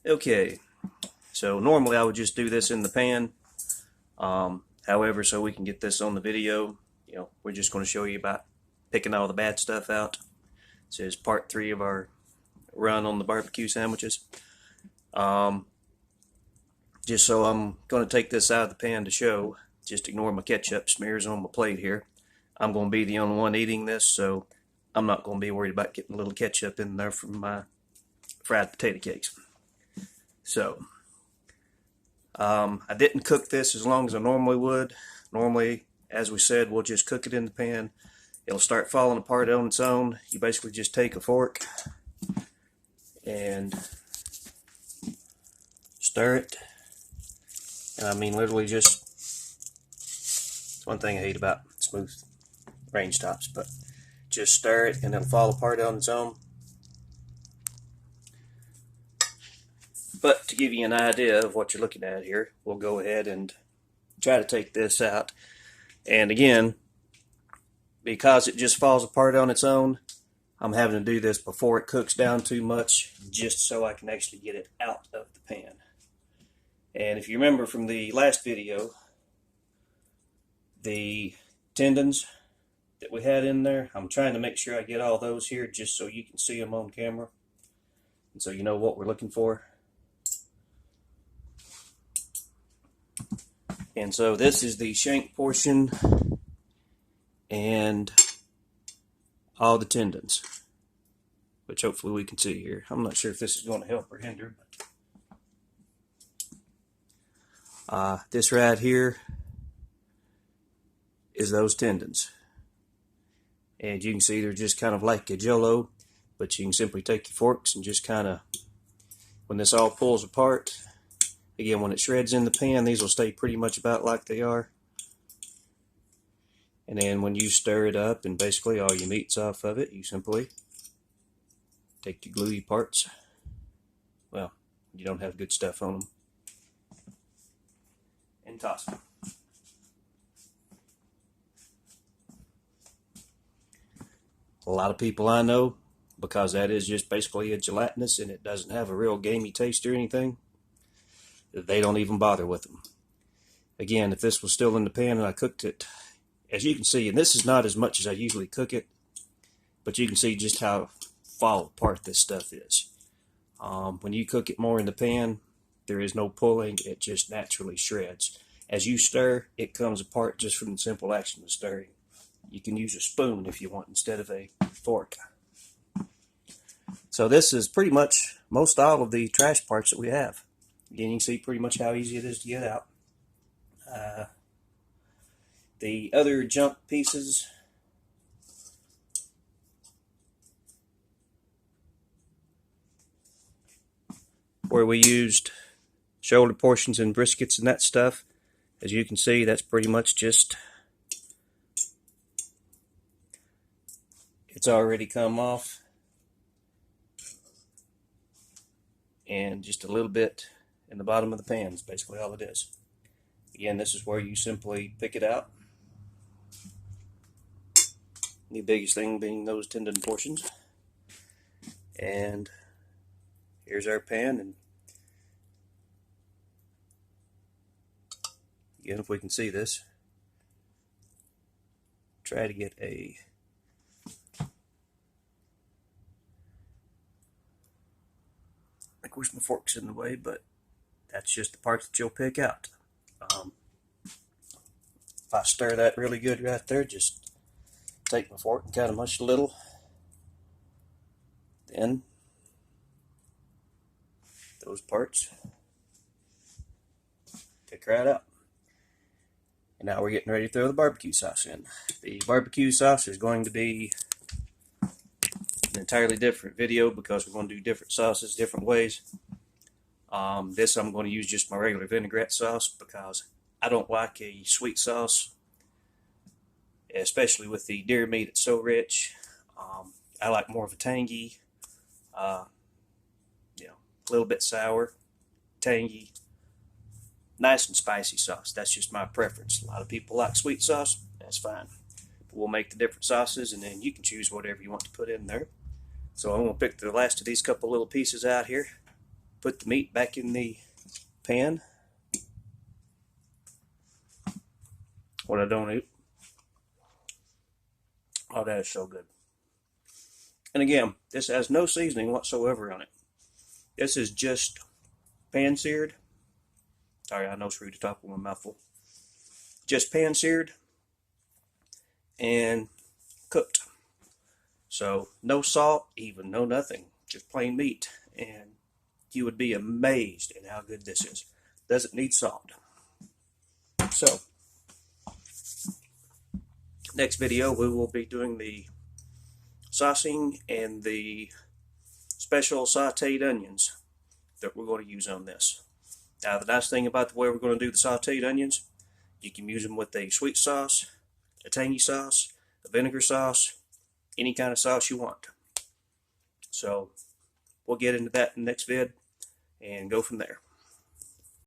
Okay, so normally I would just do this in the pan. However, so we can get this on the video, we're just going to show you about picking all the bad stuff out. This is part 3 of our run on the barbecue sandwiches. Just so I'm going to take this out of the pan to show, just ignore my ketchup smears on my plate here. I'm going to be the only one eating this, so I'm not going to be worried about getting a little ketchup in there from my fried potato cakes. So, I didn't cook this as long as I normally would. Normally, as we said, we'll just cook it in the pan. It'll start falling apart on its own. You basically just take a fork and stir it. And I mean literally just, it's one thing I hate about smooth range tops, but just stir it and it'll fall apart on its own. But to give you an idea of what you're looking at here, we'll go ahead and try to take this out. And again, because it just falls apart on its own, I'm having to do this before it cooks down too much, just so I can actually get it out of the pan. And if you remember from the last video, the tendons that we had in there, I'm trying to make sure I get all those here just so you can see them on camera. And so you know what we're looking for. And so this is the shank portion and all the tendons, which hopefully we can see here. I'm not sure if this is going to help or hinder, but this right here is those tendons. And you can see they're just kind of like a jello, but you can simply take your forks and just kind of, when this all pulls apart, again, when it shreds in the pan, these will stay pretty much about like they are. And then when you stir it up and basically all your meat's off of it, you simply take your gluey parts. Well, you don't have good stuff on them. And toss them. A lot of people I know, because that is just basically a gelatinous and it doesn't have a real gamey taste or anything, they don't even bother with them. Again, if this was still in the pan and I cooked it, as you can see, and this is not as much as I usually cook it, but you can see just how fall apart this stuff is. When you cook it more in the pan, there is no pulling, it just naturally shreds. As you stir, it comes apart just from the simple action of stirring. You can use a spoon if you want instead of a fork. So this is pretty much most all of the trash parts that we have. Again, you can see pretty much how easy it is to get out. The other junk pieces, where we used shoulder portions and briskets and that stuff, as you can see, that's pretty much just, it's already come off, and just a little bit in the bottom of the pan is basically all it is. Again, this is where you simply pick it out. The biggest thing being those tendon portions. And here's our pan. And again, if we can see this, try to get a of course my fork's in the way, but that's just the parts that you'll pick out. If I stir that really good right there, just take my fork and kind of mush a little, then those parts pick right out. And now we're getting ready to throw the barbecue sauce in. The barbecue sauce is going to be an entirely different video because we're going to do different sauces different ways. This I'm going to use just my regular vinaigrette sauce because I don't like a sweet sauce, especially with the deer meat. It's so rich. I like more of a tangy, a little bit sour, tangy, nice and spicy sauce. That's just my preference. A lot of people like sweet sauce. That's fine. But we'll make the different sauces, and then you can choose whatever you want to put in there. So I'm going to pick the last of these couple little pieces out here, put the meat back in the pan. What I don't eat. Oh, that is so good. And again, this has no seasoning whatsoever on it. This is just pan seared. Sorry, I know screwed the top of my mouthful. Just pan seared and cooked. So no salt, even no nothing, just plain meat. And you would be amazed at how good this is. Doesn't need salt. So next video we will be doing the saucing and the special sauteed onions that we're going to use on this. Now the nice thing about the way we're going to do the sauteed onions, you can use them with a sweet sauce, a tangy sauce, a vinegar sauce, any kind of sauce you want. So we'll get into that in the next vid and go from there.